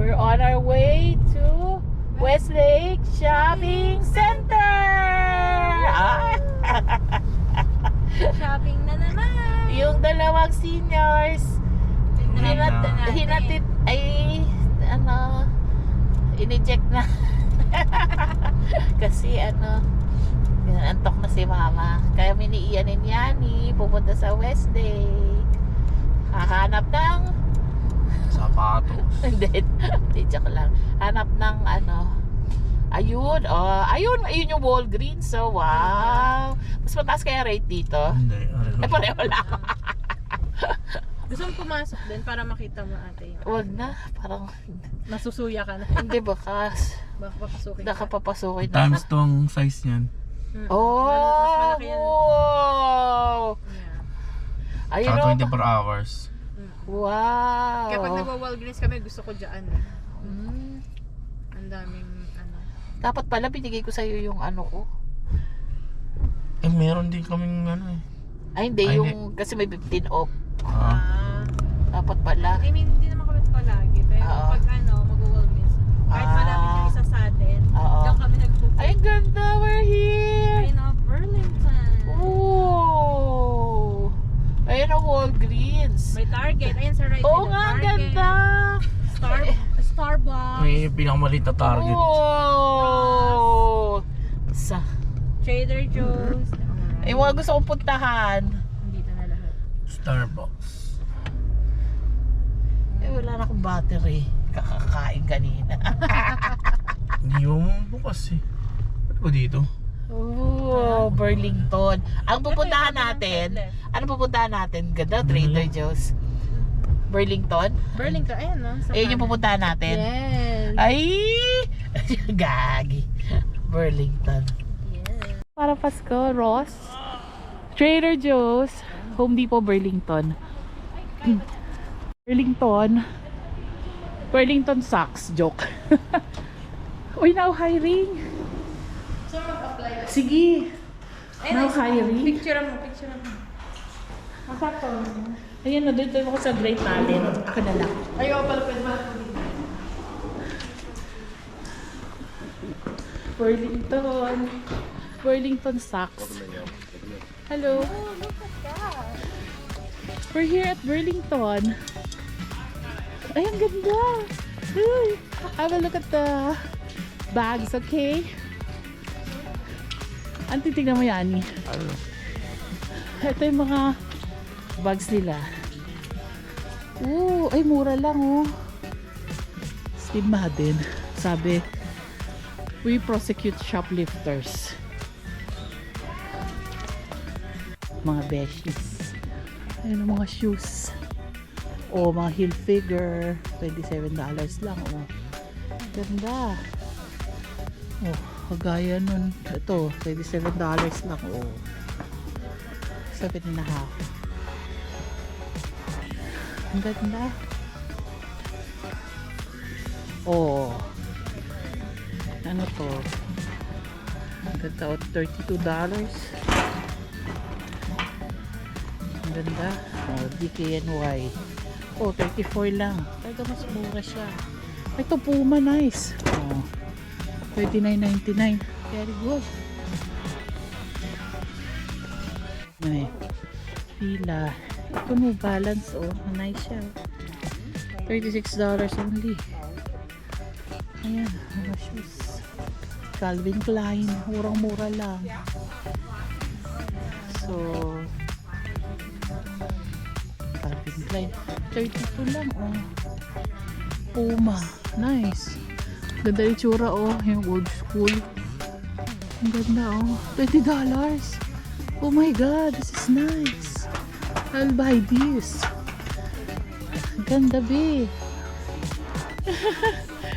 We're on our way to Westlake Shopping Center! Shopping na naman! Yung dalawang seniors, hinatid, ineject na. Kasi antok na si mama. Kaya miniiyan ni Yani, pupunta sa Westlake. Hahanap ng sapatos. Hindi, joke lang. Hanap ng ayun yung Walgreens. So, wow. Mas mataas kaya rate dito? Hindi. Pareho lang. Gusto mo pumasok din para makita mo ate yung Wag na, parang nasusuya ka na. hindi bakas. Baka papasukin Baka papasukin na. Times 2 ang size niyan. Oh, Mas malaki yan. wow. Yeah. Ayun Saka o. 24 hours. Wow. Kaya pag nagwa-Walgreens kami, gusto ko dyan. Mm. Ang daming Dapat pala binigay ko sa'yo yung ko. Meron din kaming Ay hindi, Ay, yung kasi may 15 off. Dapat pala. I mean, hindi naman kami palagi. Pero Oo. pag mag-Walgreens, kahit malapit yung isa sa atin, Oo. diyan kami nagpupunta. Ay, ganda, we're here. Ayun o, Burlington. Oh. Ayun ang Walgreens. May Target. Ayun sa right. Oo side, nga, ang Target. ganda. Starbucks. May pinakamalit na Target. Oh. Sa Trader Joe's. Ay, mga gusto kong puntahan. Dito na lahat. Starbucks. Wala na akong battery. Kakakain kanina. Hindi mo bukas Ano ba dito? Oh, Burlington. Ang pupuntahan natin, Ganda, Trader Joe's. Burlington? Burlington, ayan no? Ayun yung pupuntahan natin. Yes. Ay! Gagi. Burlington. Yes. Para Pasko, Ross. Trader Joe's. Home Depot, Burlington. Burlington sucks. Joke. Uy, now hiring. So, mag-apply. Sige. Now hiring. Picture mo. Masakto. Ayan na, dito ako sa Great Talent. Ako na lang. Ayaw pala pwede ba? Burlington sucks. Hello. Oh, look at that. We're here at Burlington. Ay, ang ganda. Uy. I will look at the bags, okay? Ang titignan mo yan. Ito yung mga bags nila. Ay mura lang Steve Madden sabi, we prosecute shoplifters. Mga beshies. Ayun ang mga shoes. Mga Hilfiger. $27 lang Ganda. Kagaya nun. Ito, $27 lang $7.5. Ang ganda. Ano to? Ang ganda. $32. Ang ganda. DKNY. 34 lang. Talaga mas mura siya. Ito Puma, nice. $39.99. Very good. May pila. Ito New Balance nice siya. $36 only. Ayan, mga shoes. Calvin Klein, murang-mura lang. So Calvin Klein 32 lang Puma, nice. Ganda yung tsura yung old school. Ang ganda $20. Oh my god, this is nice. I'll buy this. Ganda be.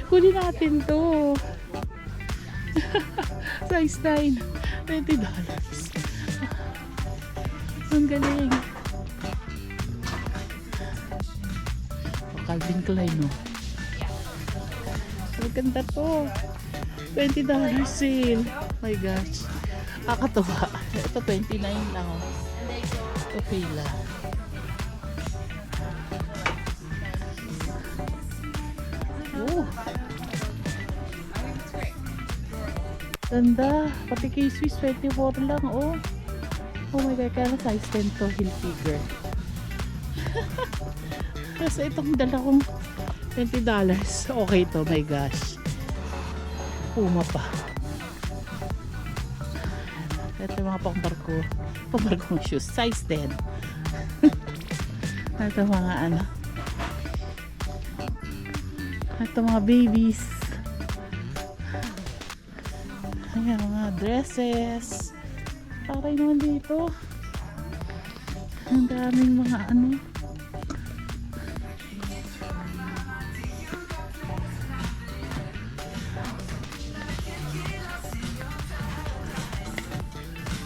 Huli natin to. Size 9. $20. Ang galing. Calvin Klein Maganda to. $20 sale. My gosh. Kakatuwa. Ito $29 lang Ito pila. Oh. Ganda. Pati kay Swiss 24 lang. Oh. Oh my God. Kaya size 10 to. Hilfiger. Tapos itong dala kong $20. Okay to. My gosh. Puma pa. Ito yung mga pangbarkong shoes. Size 10. Ito mga ano. Ito mga babies. Ayan mga dresses. Paray naman dito. Ang daming mga ano.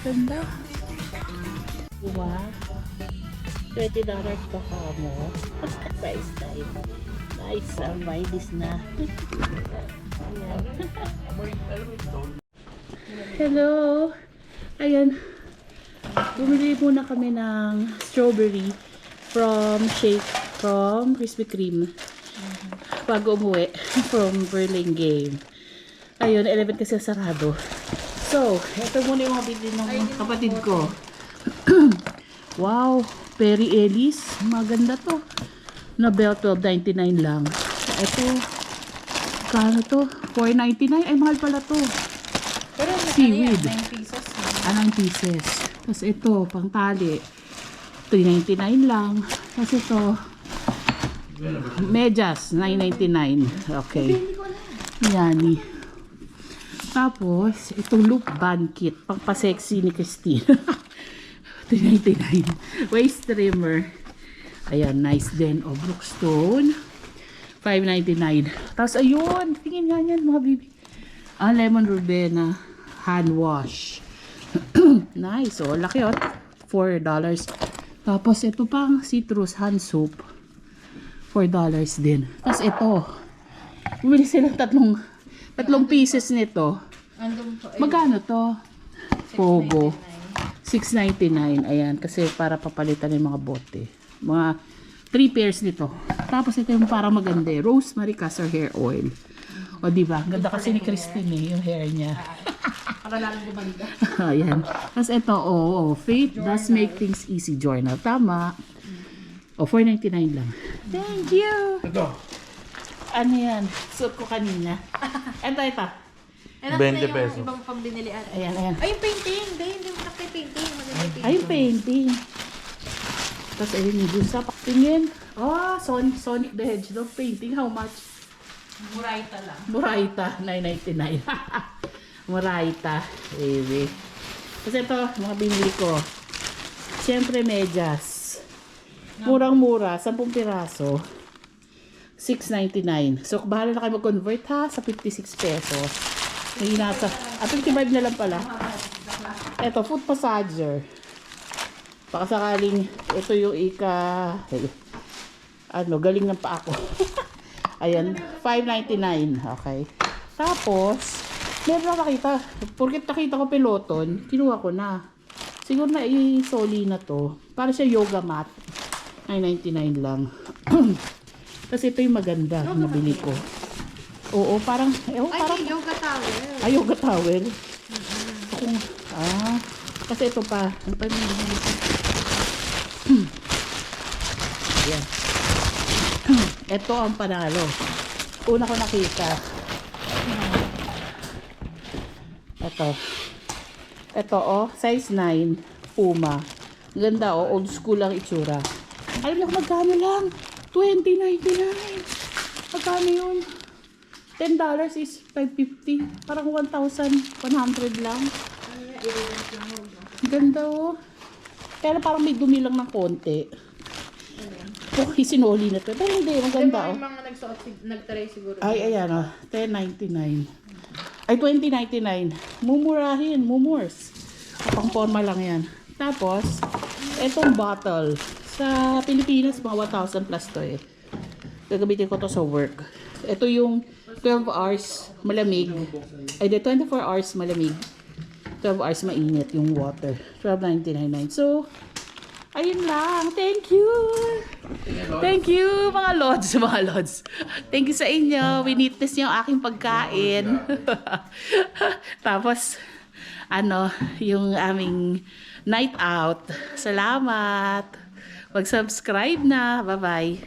Ganda. Diba? $20 pa ka mo. Size 9. Nice. Buy this na. Ayan. Hello. Ayan. Bumili muna kami ng strawberry from Krispy Kreme. Bago umuwi from Burlingame. Ayun, 11 kasi sarado. So, ito muna yung mga bili ng kapatid ko. Wow, Perry Ellis. Maganda to. Na belt, $12.99 lang. Ito, kano to? $4.99. Ay, mahal pala to. Pero Seaweed. 9 pieces. 9 pieces. Tapos ito, pang tali. $3.99 lang. Tapos ito, medyas, $9.99. Okay. Yani. Tapos, itong loop band kit, pang pa-sexy ni Christine. $3.99. Waist trimmer. Ayan, nice din. O, Brookstone. $5.99. Tapos, ayun, tingin nga yan, mga bibi. Lemon verbena hand wash. Nice. O, laki o. $4. Tapos, ito pang citrus hand soap. $4 din. Tapos, ito. Bumili silang tatlong pieces nito. Magkano to? Pogo. $6.99. Ayan. Kasi para papalitan yung mga bote. Mga 3 pairs nito. Tapos ito yung parang maganda. Rosemary Castor Hair Oil. O diba? Ganda kasi ni Christine yung hair niya. Para lang gumanda. Ayan. Tapos ito, Faith Does Make Things Easy Journal. Tama. $4.99 lang. Thank you! Ito. Ano yan? Suot ko kanina. Ito. 20 20 pesos. Ibang pambinili at. Ayan. Ay, yung painting. Hindi mo nakita yung painting. Maganda yung painting. Ay, yung painting. Tapos ayun yung dun sa patingin. Sonic the Hedgehog painting. How much? Murayta lang. Murayta. $9.99. Murayta. Ewe. Tapos ito, mga binili ko. Siyempre, medyas. Murang-mura. 10 piraso. $6.99. So, bahala na kayo mag-convert ha sa 56 pesos. May nasa, 55 na lang pala. Ito, foot massager. Baka sakaling, ito yung galing ng pa ako. Ayan, $5.99. Okay. Tapos, meron na nakita. Porket nakita ko peloton, kinuha ko na. Siguro na i-soli na to. Para siya yoga mat. $9.99 lang. Kasi ito yung maganda, nabili ko. Oo, parang, parang, Ay, yoga towel. ay, yoga towel. Kasi ito pa. Ano pa yung binili ko? Ayan. Ito ang panalo. Una ko nakita. Ito, size 9, Puma. Ganda, old school lang itsura. Alam niyo kung magkano lang? $20.99. Magkano yun? $10 is $5.50. Parang 1,100 lang. Ganda oh. Kaya parang may dumi lang ng konti. Sinoli na to. Pero hindi, maganda oh. Yung mga nagtry siguro. Ay, ayan oh. $10.99. Ay, $20.99. Mumurahin, mumurs. Pang forma lang yan. Tapos, etong bottle. Sa Pilipinas, mga 1,000 plus to eh. Gagamitin ko to sa work. Ito yung 12 hours malamig. Ay, 24 hours malamig. 12 hours mainit yung water. $12.99. So, Ayun lang. Thank you. Thank you, mga lods, mga lods. Thank you sa inyo. Winitness niyo ang aking pagkain. Tapos, yung aming night out. Salamat. Mag-subscribe na. Bye-bye.